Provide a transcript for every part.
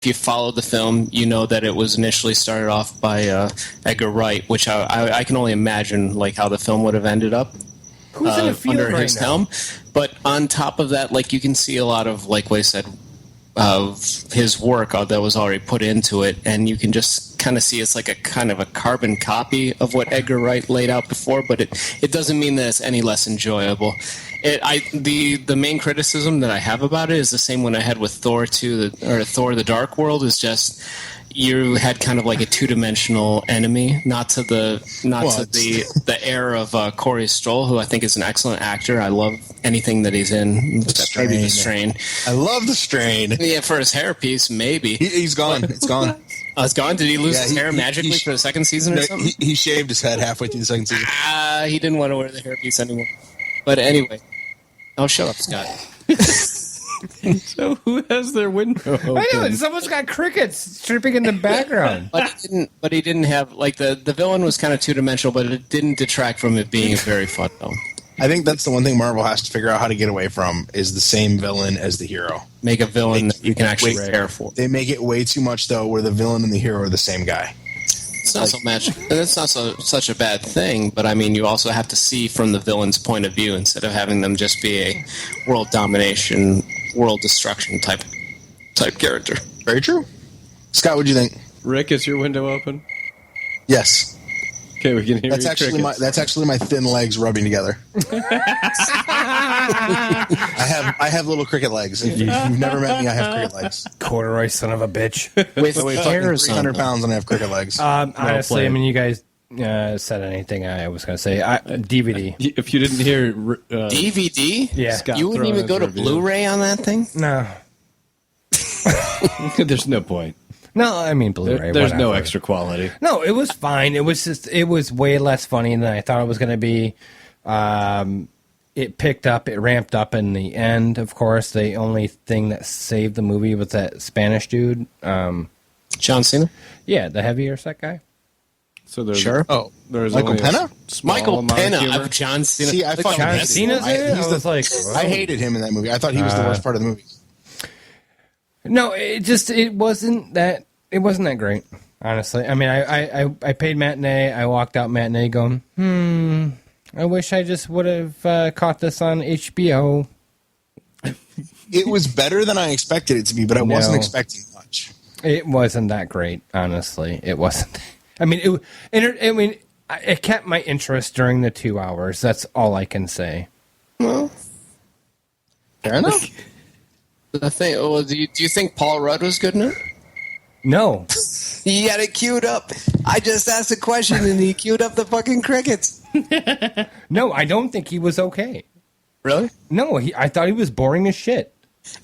if you followed the film, you know that it was initially started off by Edgar Wright, which I can only imagine like how the film would have ended up. Who's in the field under right his now? helm. But on top of that, like you can see a lot of, like I said, of his work that was already put into it, and you can just kind of see it's like a kind of a carbon copy of what Edgar Wright laid out before, but it doesn't mean that it's any less enjoyable. The main criticism that I have about it is the same one I had with Thor 2, or Thor: The Dark World, is just you had kind of like a two-dimensional enemy, not to the air of Corey Stoll, who I think is an excellent actor. I love anything that he's in. Maybe The Strain. I love The Strain. Yeah, for his hairpiece, maybe. He's gone. It's gone. Oh, it's gone? Did he lose his hair magically for the second season or something? He shaved his head halfway through the second season. He didn't want to wear the hairpiece anymore. But anyway. Oh, shut up, Scott. So who has their window open? I know, someone's got crickets chirping in the background. But he didn't have, like, the villain was kind of two-dimensional, but it didn't detract from it being a very fun film. I think that's the one thing Marvel has to figure out how to get away from is the same villain as the hero. Make a villain that you can actually care for. They make it way too much, though, where the villain and the hero are the same guy. It's not so much. That's not such a bad thing, but I mean, you also have to see from the villain's point of view instead of having them just be a world domination, world destruction type character. Very true. Scott, what do you think? Rick, is your window open? Yes. Okay, we can hear that's actually my thin legs rubbing together. I have little cricket legs. If you've never met me, I have cricket legs. Corduroy son of a bitch. With I weigh fucking 300 pounds and I have cricket legs. Honestly, I mean, you guys said anything I was going to say. DVD. If you didn't hear... DVD? Yeah. Scott You wouldn't even go to review. Blu-ray on that thing? No. There's no point. No, I mean Blu-ray. There's no whatever. extra quality. No, it was fine. It was way less funny than I thought it was going to be. It picked up, it ramped up in the end, of course. The only thing that saved the movie was that Spanish dude. John Cena? Yeah, the heavier set guy. So there's Sure. Oh, there's Michael only Pena? Michael Pena humor. of John Cena. See, I fucking John hated him. Cena's in it? I was like, I hated him in that movie. I thought he was the worst part of the movie. No, it wasn't that great, honestly. I mean, I paid matinee. I walked out matinee going, I wish I just would have caught this on HBO. It was better than I expected it to be, but I wasn't expecting much. It wasn't that great, honestly. It wasn't. I mean, it kept my interest during the 2 hours. That's all I can say. Well, Fair enough. the thing. Well, do you think Paul Rudd was good in it? No. He had it queued up. I just asked a question and he queued up the fucking crickets. No, I don't think he was okay. Really? No, I thought he was boring as shit.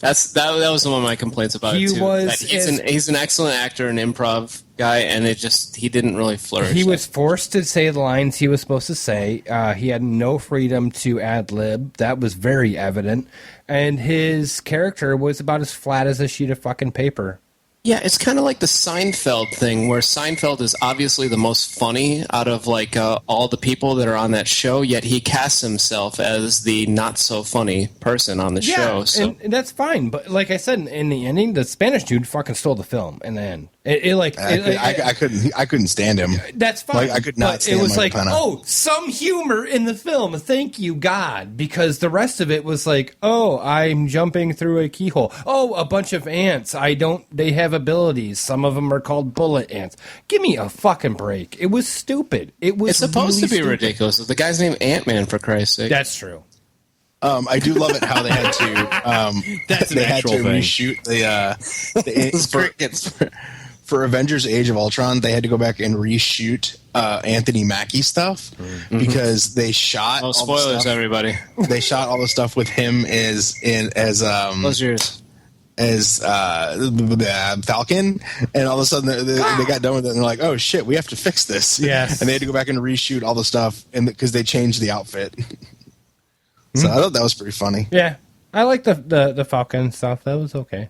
That was one of my complaints about it too. That he's an excellent actor and improv guy, and he didn't really flourish. He was forced to say the lines he was supposed to say. He had no freedom to ad lib. That was very evident. And his character was about as flat as a sheet of fucking paper. Yeah, it's kind of like the Seinfeld thing, where Seinfeld is obviously the most funny out of like all the people that are on that show, yet he casts himself as the not so funny person on the show. So. And that's fine. But like I said, in the ending, the Spanish dude fucking stole the film in the end. I couldn't stand him. That's fine. Like, I could not stand it was Michael like, Pena. some humor in the film. Thank you, God. Because the rest of it was like, I'm jumping through a keyhole. A bunch of ants. They have abilities. Some of them are called bullet ants. Give me a fucking break. It was stupid. It's supposed really to be stupid. ridiculous. The guy's named Ant-Man, for Christ's sake. That's true. I do love it how they had to. That's an they had actual to thing. reshoot for Avengers: Age of Ultron. They had to go back and reshoot Anthony Mackie stuff because they shot. Oh, all the spoilers, stuff- everybody. They shot all the stuff with him as Close yours. Falcon, and all of a sudden they got done with it and they're like, oh shit, we have to fix this. Yes. And they had to go back and reshoot all the stuff and because they changed the outfit. So I thought that was pretty funny. Yeah. I like the Falcon stuff. That was okay.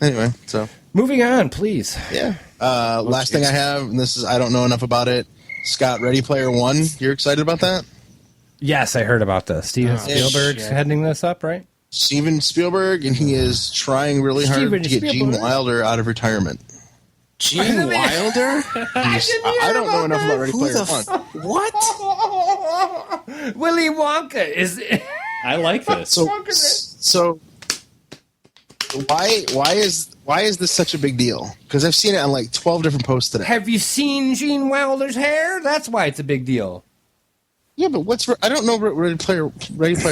Anyway, so Moving on, please. yeah. Last thing I have, and this is I don't know enough about it. Scott, Ready Player One. You're excited about that? Yes, I heard about this. Steven Spielberg's shit. heading this up, right? Steven Spielberg, and he is trying really hard Steven to get Gene Spielberg? Wilder out of retirement. Gene Wilder? I don't know enough about Ready Who Player the One. what? Willy Wonka is. I like this. So why is this such a big deal? Because I've seen it on like 12 different posts today. Have you seen Gene Wilder's hair? That's why it's a big deal. Yeah, but I don't know what Ready Player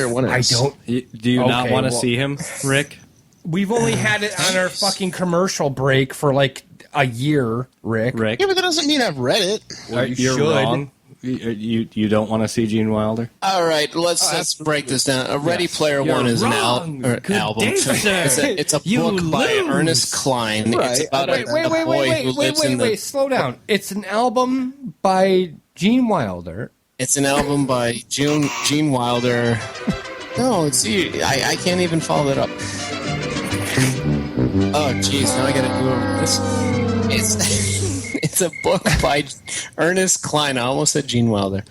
One is. I don't. Do you not Okay, want to well- see him, Rick? We've only had it on our fucking commercial break for like a year, Rick. Rick, Yeah, but that doesn't mean I've read it. Well, you you're should. wrong. You don't want to see Gene Wilder? All right, let's break this down. A Ready Player One is an wrong. Good album. day, sir. It's a You book by lose. Ernest Klein. Right. It's about a boy who lives in the. Wait, slow down. It's an album by Gene Wilder. It's an album by Gene Wilder. No, I can't even follow that up. Oh, jeez, now I gotta do this. It's a book by Ernest Klein. I almost said Gene Wilder.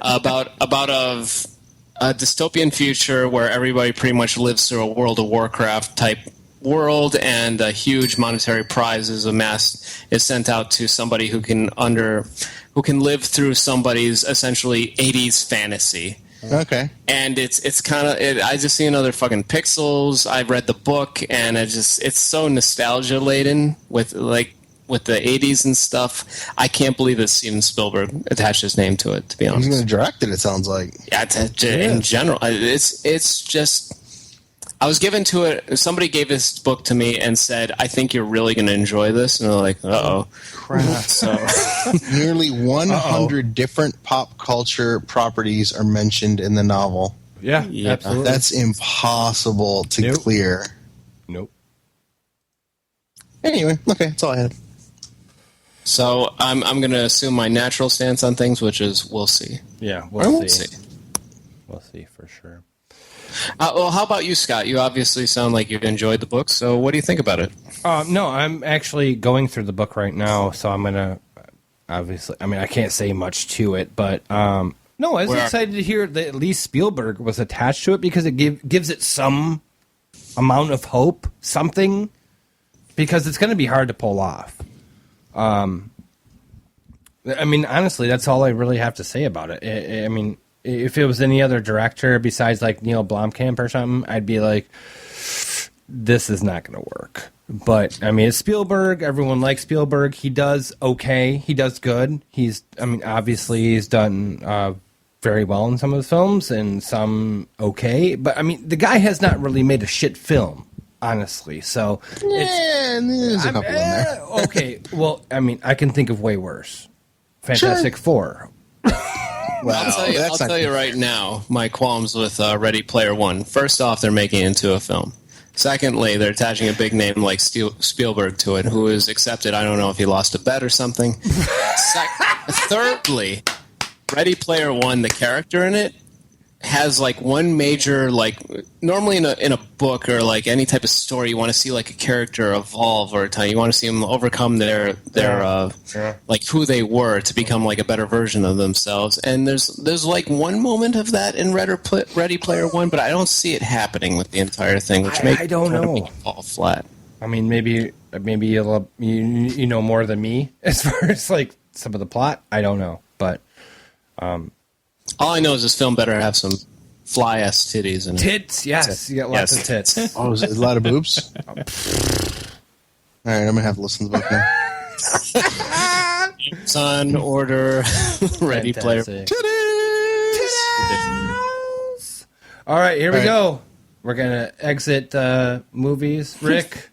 about a dystopian future where everybody pretty much lives through a World of Warcraft type world, and a huge monetary prize is sent out to somebody who can live through somebody's essentially 80s fantasy. Okay. And it's kind of I just see another fucking Pixels. I read the book, and it's so nostalgia laden with the 80s and stuff. I can't believe that Steven Spielberg attached his name to it, to be He's honest. going to direct it, it sounds like. Yeah, in general, it's just. I was given to it. Somebody gave this book to me and said, "I think you're really going to enjoy this." And I'm like, "Uh-oh." Crap. So Nearly 100 different pop culture properties are mentioned in the novel. Yeah, Yeah. absolutely. That's impossible to Nope. clear. Nope. Anyway, okay, that's all I had. So I'm going to assume my natural stance on things, which is we'll see. Yeah, I we'll won't see. see. We'll see for sure. Well, how about you, Scott? You obviously sound like you've enjoyed the book. So what do you think about it? No, I'm actually going through the book right now, so I'm gonna. Obviously, I mean, I can't say much to it, but no, I was excited to hear that at least Spielberg was attached to it because it gives it some amount of hope, something, because it's going to be hard to pull off. I mean, honestly, that's all I really have to say about it. I mean, if it was any other director besides like Neil Blomkamp or something, I'd be like, this is not going to work. But I mean, it's Spielberg. Everyone likes Spielberg. He does okay. He does good. Obviously he's done very well in some of his films and some okay. But I mean, the guy has not really made a shit film, honestly. So Yeah, there's a couple in there. okay. Well, I mean, I can think of way worse. Fantastic Four. Wow, I'll tell you right now, my qualms with Ready Player One. First off, they're making it into a film. Secondly, they're attaching a big name like Spielberg to it, who is accepted. I don't know if he lost a bet or something. Thirdly, Ready Player One, the character in it, has like one major, like normally in a book or like any type of story, you want to see like a character evolve over time. You want to see them overcome their like who they were to become like a better version of themselves. And there's like one moment of that in Ready Player One, but I don't see it happening with the entire thing, which makes I don't know. it fall flat. I mean, maybe you know more than me as far as like some of the plot. I don't know, but All I know is this film better have some fly-ass titties in it. tits. Yes, you got lots of tits. Oh, is it a lot of boobs? All right, I'm gonna have to listen to the book now. Son, order, Ready Player. Fantastic. All right, here we go. We're gonna exit movies. Rick,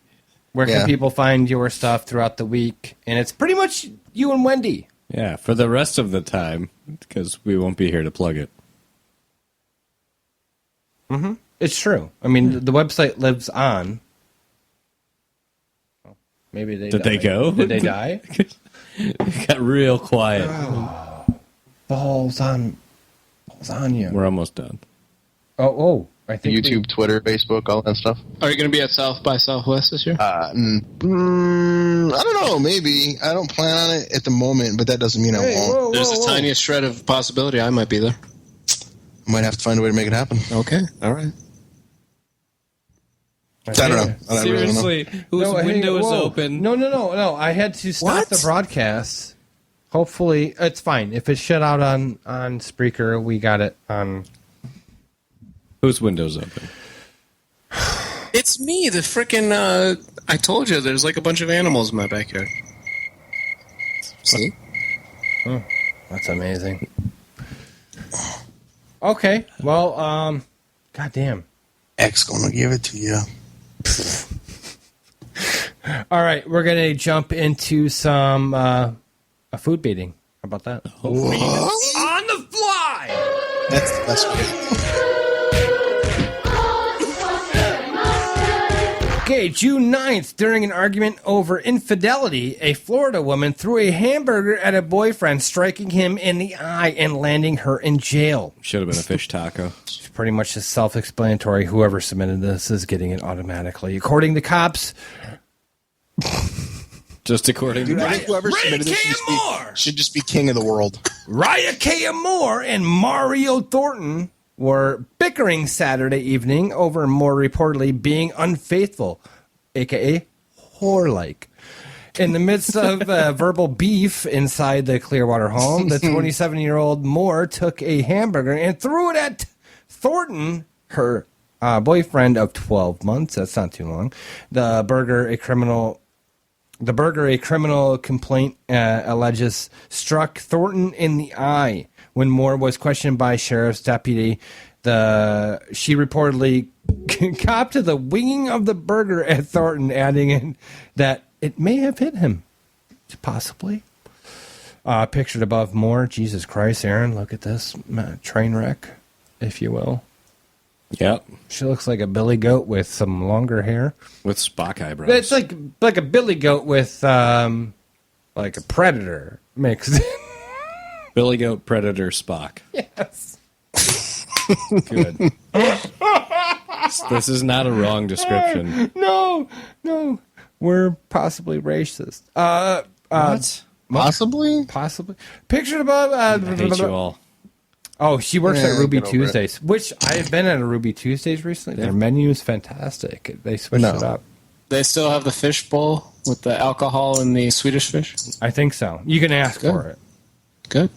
where can Yeah. people find your stuff throughout the week? And it's pretty much you and Wendy. Yeah, for the rest of the time, because we won't be here to plug it. It's true. I mean, the website lives on. Well, maybe they Did they go? Did they die? It got real quiet. Balls on you. We're almost done. Oh, I think YouTube, Twitter, Facebook, all that stuff. Are you going to be at South by Southwest this year? I don't know. Maybe I don't plan on it at the moment, but that doesn't mean I won't. There's the tiniest shred of possibility I might be there. I might have to find a way to make it happen. Okay, all right. I don't know. I really don't know. Seriously, whose window is open? No. I had to stop the broadcast. Hopefully, it's fine. If it's shut out on Spreaker, we got it on. Whose window's open? It's me, the frickin' I told you, there's like a bunch of animals in my backyard. See? Oh, that's amazing. Okay, well, goddamn. X gonna give it to you. All right, we're going to jump into some a food beating. How about that? On the fly! That's the best way. Okay, June 9th, during an argument over infidelity, a Florida woman threw a hamburger at a boyfriend, striking him in the eye and landing her in jail. Should have been a fish taco. It's pretty much just self-explanatory. Whoever submitted this is getting it automatically. According to cops... Just according to... I think whoever submitted this should just be king of the world. Raya K. Moore and Mario Thornton were bickering Saturday evening over Moore reportedly being unfaithful, a.k.a. whore-like. In the midst of verbal beef inside the Clearwater home, the 27-year-old Moore took a hamburger and threw it at Thornton, her boyfriend of 12 months. That's not too long. The burger, a criminal complaint alleges, struck Thornton in the eye. When Moore was questioned by sheriff's deputy, she reportedly copped to the winging of the burger at Thornton, adding in that it may have hit him, possibly. Pictured above Moore, Jesus Christ, Aaron, look at this train wreck, if you will. Yep. She looks like a billy goat with some longer hair. With Spock eyebrows. It's like a billy goat with like a predator mixed. Billy Goat, Predator, Spock. Yes. Good. This is not a wrong description. No. We're possibly racist. What? Possibly? Possibly. Pictured above. I hate you all. Oh, she works at Ruby get over Tuesdays, which I have been at a Ruby Tuesdays recently. Their menu is fantastic. They switched it up. They still have the fish bowl with the alcohol and the Swedish fish? I think so. You can ask for it. Good.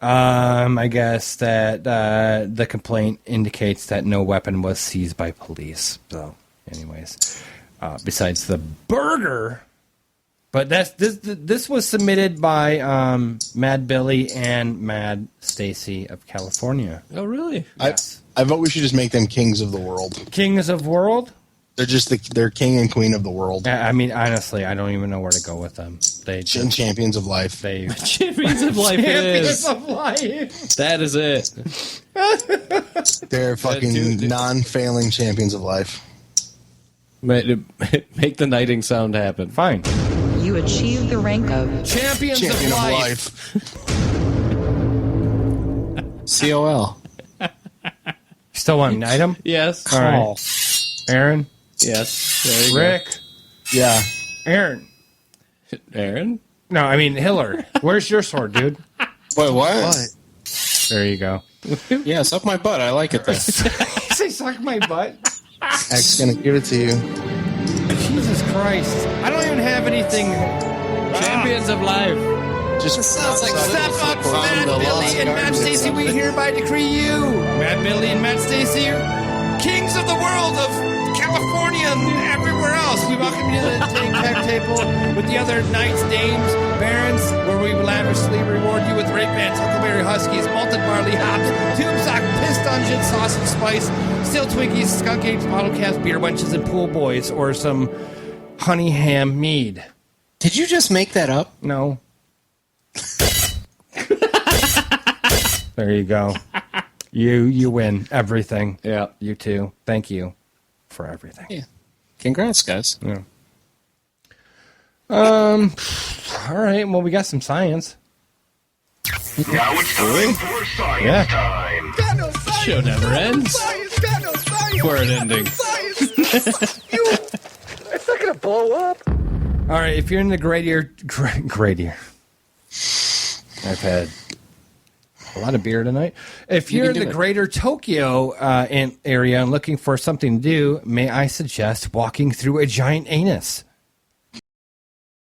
I guess that the complaint indicates that no weapon was seized by police. So, anyways, besides the burger, but this was submitted by Mad Billy and Mad Stacy of California. Oh, really? Yes. I vote we should just make them kings of the world. Kings of World. They're just they're king and queen of the world. I mean, honestly, I don't even know where to go with them. They just, Champions of life. Champions of life champions is. of life. That is it. They're fucking non-failing champions of life. Make the knighting sound happen. Fine. You achieve the rank of Champions Champion of of life. life. COL. Still want an item? Yes. All right. Aaron? Yes. There you Rick? Yeah. Aaron? go. Aaron? No, I mean Hiller. Where's your sword, dude? Wait, what? What? There you go. Yeah, suck my butt. I like it there. Say suck my butt. X gonna give it to you. Jesus Christ. I don't even have anything. Champions of life. Just sounds like Step up, Matt Billy and Matt Stacy. We hereby decree you, Matt Billy and Matt Stacy, kings of the world of California and everywhere else. We welcome you to the Take-Back table with the other knights, dames, barons, where we lavishly reward you with rape bands, huckleberry huskies, malted barley hops, tube sock, piss dungeon, sausage spice, steel Twinkies, skunk apes, bottle caps, beer wenches, and pool boys, or some honey ham mead. Did you just make that up? No. There you go. You win everything. Yeah. You too. Thank you for everything. Yeah. Congrats, guys. Yeah. All right. Well, we got some science. Now it's time for science Yeah. time. Show never ends. For an ending. It's not gonna blow up. All right. If you're in the gradier, I've had A lot of beer tonight. If you're in can the do it. greater Tokyo area and looking for something to do, may I suggest walking through a giant anus?